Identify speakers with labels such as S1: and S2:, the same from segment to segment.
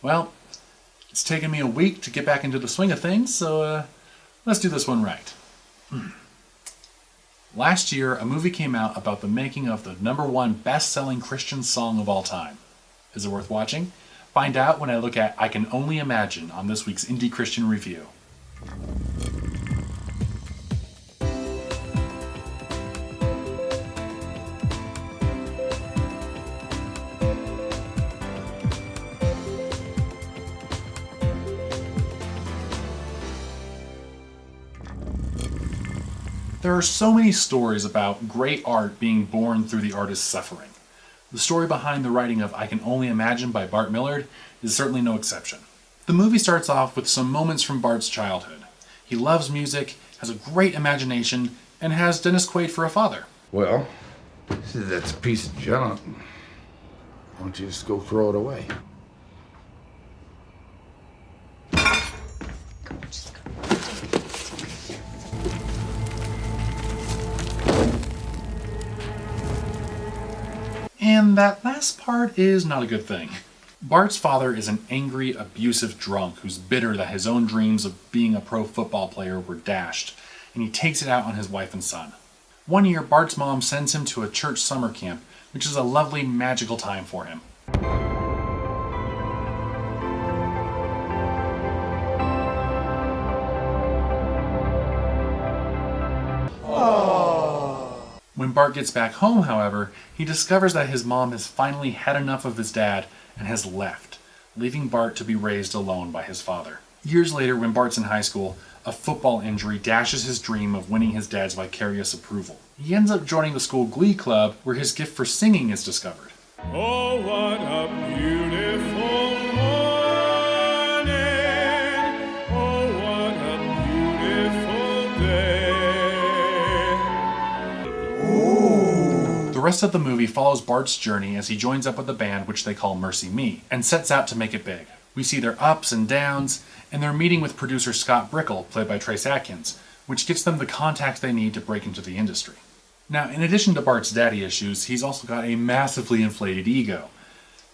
S1: Well, it's taken me a week to get back into the swing of things, so let's do this one right. Last year, a movie came out about the making of the #1 best-selling Christian song of all time. Is it worth watching? Find out when I look at I Can Only Imagine on this week's Indy Christian Review. There are so many stories about great art being born through the artist's suffering. The story behind the writing of I Can Only Imagine by Bart Millard is certainly no exception. The movie starts off with some moments from Bart's childhood. He loves music, has a great imagination, and has Dennis Quaid for a father.
S2: Well, that's a piece of junk. Why don't you just go throw it away?
S1: And that last part is not a good thing. Bart's father is an angry, abusive drunk who's bitter that his own dreams of being a pro football player were dashed, and he takes it out on his wife and son. One year, Bart's mom sends him to a church summer camp, which is a lovely, magical time for him. When Bart gets back home, however, he discovers that his mom has finally had enough of his dad and has left, leaving Bart to be raised alone by his father. Years later, when Bart's in high school, a football injury dashes his dream of winning his dad's vicarious approval. He ends up joining the school glee club, where his gift for singing is discovered.
S3: Oh, what a beautiful morning. Oh, what a beautiful day.
S1: The rest of the movie follows Bart's journey as he joins up with the band, which they call Mercy Me, and sets out to make it big. We see their ups and downs, and their meeting with producer Scott Brickle, played by Trace Atkins, which gets them the contacts they need to break into the industry. Now, in addition to Bart's daddy issues, he's also got a massively inflated ego.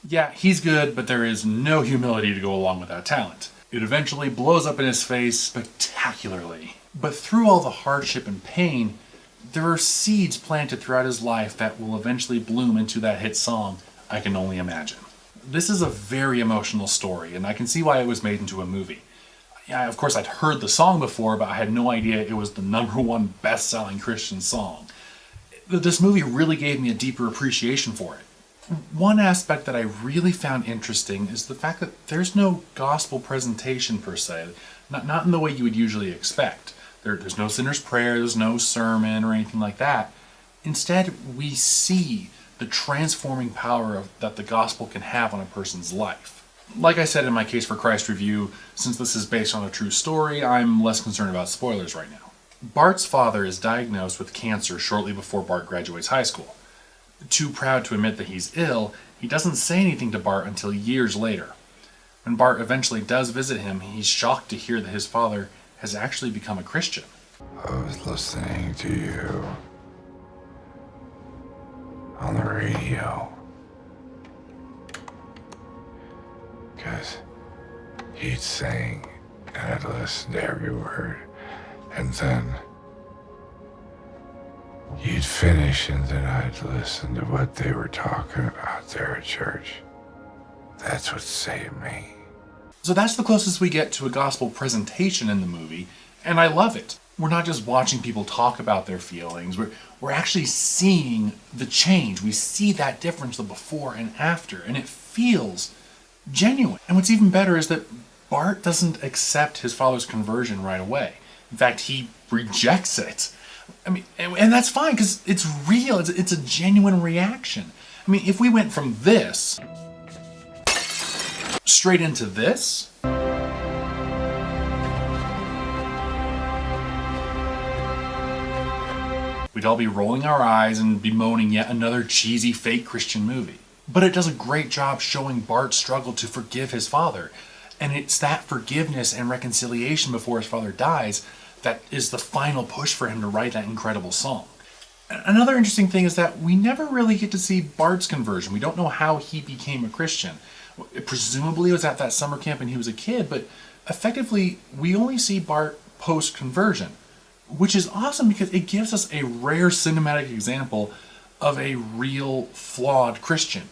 S1: Yeah, he's good, but there is no humility to go along with that talent. It eventually blows up in his face spectacularly. But through all the hardship and pain, there are seeds planted throughout his life that will eventually bloom into that hit song, I Can Only Imagine. This is a very emotional story, and I can see why it was made into a movie. Yeah, of course, I'd heard the song before, but I had no idea it was the #1 best-selling Christian song. This movie really gave me a deeper appreciation for it. One aspect that I really found interesting is the fact that there's no gospel presentation per se, not in the way you would usually expect. There's no sinner's prayer, there's no sermon or anything like that. Instead, we see the transforming power that the gospel can have on a person's life. Like I said in my Case for Christ review, since this is based on a true story, I'm less concerned about spoilers right now. Bart's father is diagnosed with cancer shortly before Bart graduates high school. Too proud to admit that he's ill, he doesn't say anything to Bart until years later. When Bart eventually does visit him, he's shocked to hear that his father has actually become a Christian.
S2: I was listening to you on the radio because he'd sing and I'd listen to every word, and then you'd finish and then I'd listen to what they were talking about there at church. That's what saved me.
S1: So that's the closest we get to a gospel presentation in the movie, and I love it. We're not just watching people talk about their feelings, we're actually seeing the change. We see that difference, the before and after, and it feels genuine. And what's even better is that Bart doesn't accept his father's conversion right away. In fact, he rejects it. I mean, and that's fine, because it's real, it's a genuine reaction. I mean, if we went from this straight into this, we'd all be rolling our eyes and bemoaning yet another cheesy fake Christian movie. But it does a great job showing Bart's struggle to forgive his father. And it's that forgiveness and reconciliation before his father dies that is the final push for him to write that incredible song. Another interesting thing is that we never really get to see Bart's conversion. We don't know how he became a Christian. Presumably it was at that summer camp and he was a kid, but effectively we only see Bart post-conversion, which is awesome because it gives us a rare cinematic example of a real flawed Christian.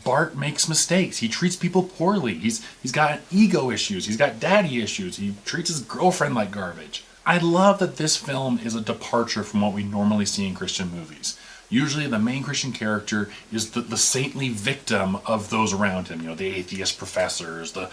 S1: Bart makes mistakes. He treats people poorly. He's got ego issues. He's got daddy issues. He treats his girlfriend like garbage. I love that this film is a departure from what we normally see in Christian movies. Usually the main Christian character is the saintly victim of those around him. You know, the atheist professors, the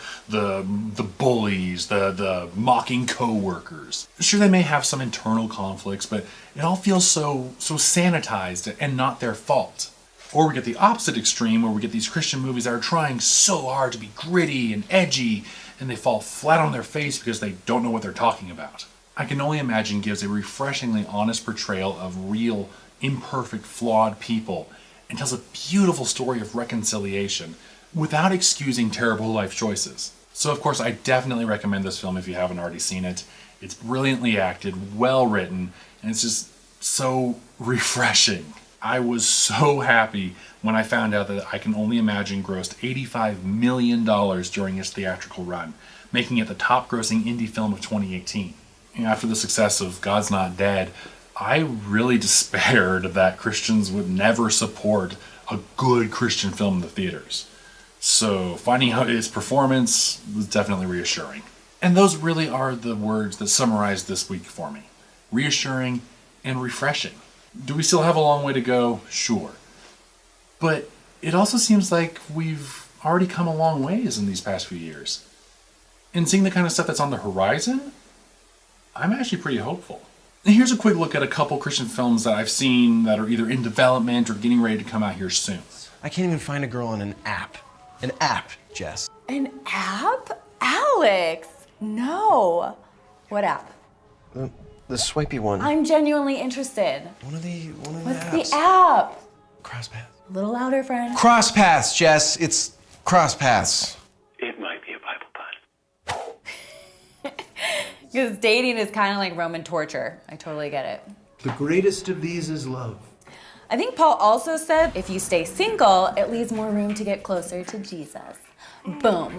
S1: bullies, the mocking co-workers. Sure, they may have some internal conflicts, but it all feels so sanitized and not their fault. Or we get the opposite extreme where we get these Christian movies that are trying so hard to be gritty and edgy, and they fall flat on their face because they don't know what they're talking about. I Can Only Imagine gives a refreshingly honest portrayal of real, imperfect, flawed people, and tells a beautiful story of reconciliation without excusing terrible life choices. So of course I definitely recommend this film if you haven't already seen it. It's brilliantly acted, well written, and it's just so refreshing. I was so happy when I found out that I Can Only Imagine grossed $85 million during its theatrical run, making it the top grossing indie film of 2018. After the success of God's Not Dead, I really despaired that Christians would never support a good Christian film in the theaters. So finding out its performance was definitely reassuring. And those really are the words that summarize this week for me. Reassuring and refreshing. Do we still have a long way to go? Sure. But it also seems like we've already come a long ways in these past few years. And seeing the kind of stuff that's on the horizon, I'm actually pretty hopeful. And here's a quick look at a couple Christian films that I've seen that are either in development or getting ready to come out here soon.
S4: I can't even find a girl on an app. An app, Jess.
S5: An app? Alex! No. What app?
S4: The swipey one.
S5: I'm genuinely interested.
S4: One of the
S5: What's
S4: apps.
S5: the app?
S4: Crosspaths.
S5: A little louder, friend.
S4: Crosspaths, Jess. It's Crosspaths.
S6: It might be a Bible pun.
S5: Because dating is kind of like Roman torture. I totally get it.
S7: The greatest of these is love.
S5: I think Paul also said if you stay single, it leaves more room to get closer to Jesus. Boom.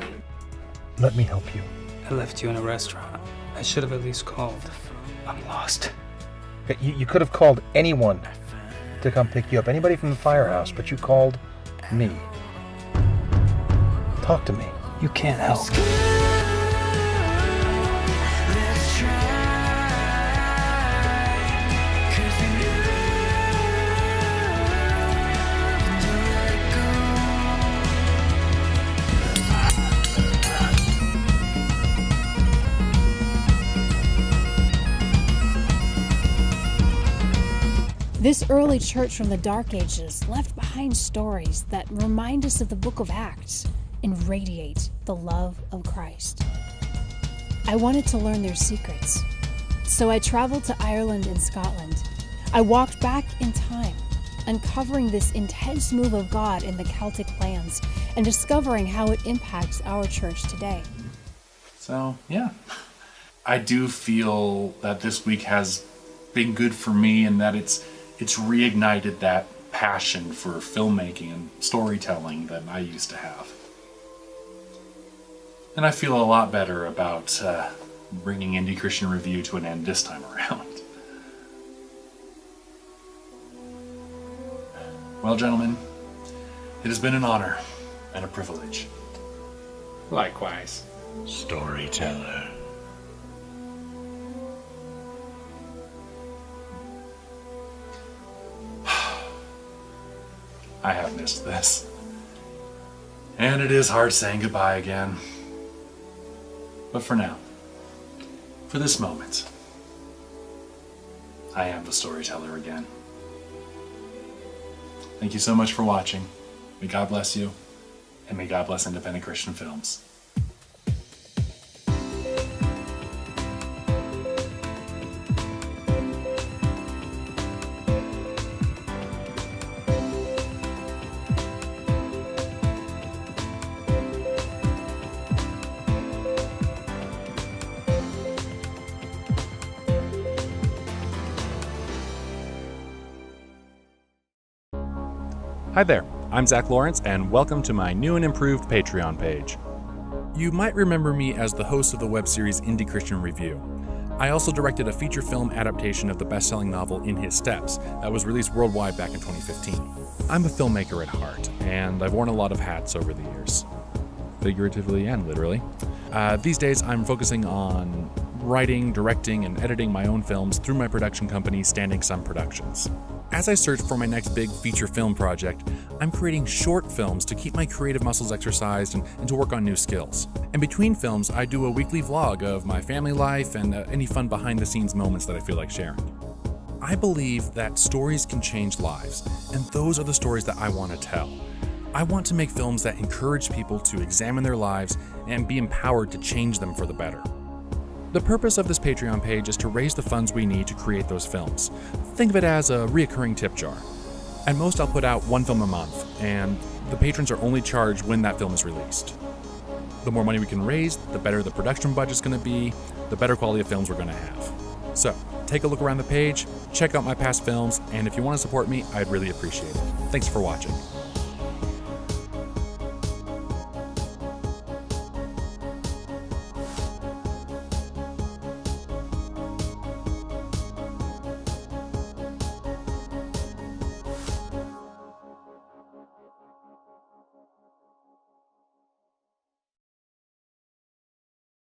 S7: Let me help you.
S8: I left you in a restaurant. I should have at least called. I'm lost.
S7: You could have called anyone to come pick you up, anybody from the firehouse, but you called me. Talk to me.
S8: You can't help.
S9: This early church from the Dark Ages left behind stories that remind us of the book of Acts and radiate the love of Christ. I wanted to learn their secrets, so I traveled to Ireland and Scotland. I walked back in time, uncovering this intense move of God in the Celtic lands and discovering how it impacts our church today.
S1: So, yeah. I do feel that this week has been good for me and that it's reignited that passion for filmmaking and storytelling that I used to have. And I feel a lot better about bringing Indy Christian Review to an end this time around. Well, gentlemen, it has been an honor and a privilege.
S6: Likewise.
S2: Storyteller.
S1: I have missed this. And it is hard saying goodbye again. But for now, for this moment, I am the storyteller again. Thank you so much for watching. May God bless you, and may God bless independent Christian films.
S10: Hi there.
S1: I'm Zack Lawrence, and welcome to my new and improved Patreon page. You might remember me as the host of the web series Indy Christian Review. I also directed a feature film adaptation of the best-selling novel In His Steps that was released worldwide back in 2015. I'm a filmmaker at heart, and I've worn a lot of hats over the years, figuratively and literally. These days, I'm focusing on writing, directing, and editing my own films through my production company, Standing Sun Productions. As I search for my next big feature film project, I'm creating short films to keep my creative muscles exercised and to work on new skills. And between films, I do a weekly vlog of my family life and any fun behind-the-scenes moments that I feel like sharing. I believe that stories can change lives, and those are the stories that I want to tell. I want to make films that encourage people to examine their lives and be empowered to change them for the better. The purpose of this Patreon page is to raise the funds we need to create those films. Think of it as a reoccurring tip jar. At most, I'll put out one film a month, and the patrons are only charged when that film is released. The more money we can raise, the better the production budget's going to be, the better quality of films we're going to have. So, take a look around the page, check out my past films, and if you want to support me, I'd really appreciate it. Thanks for watching.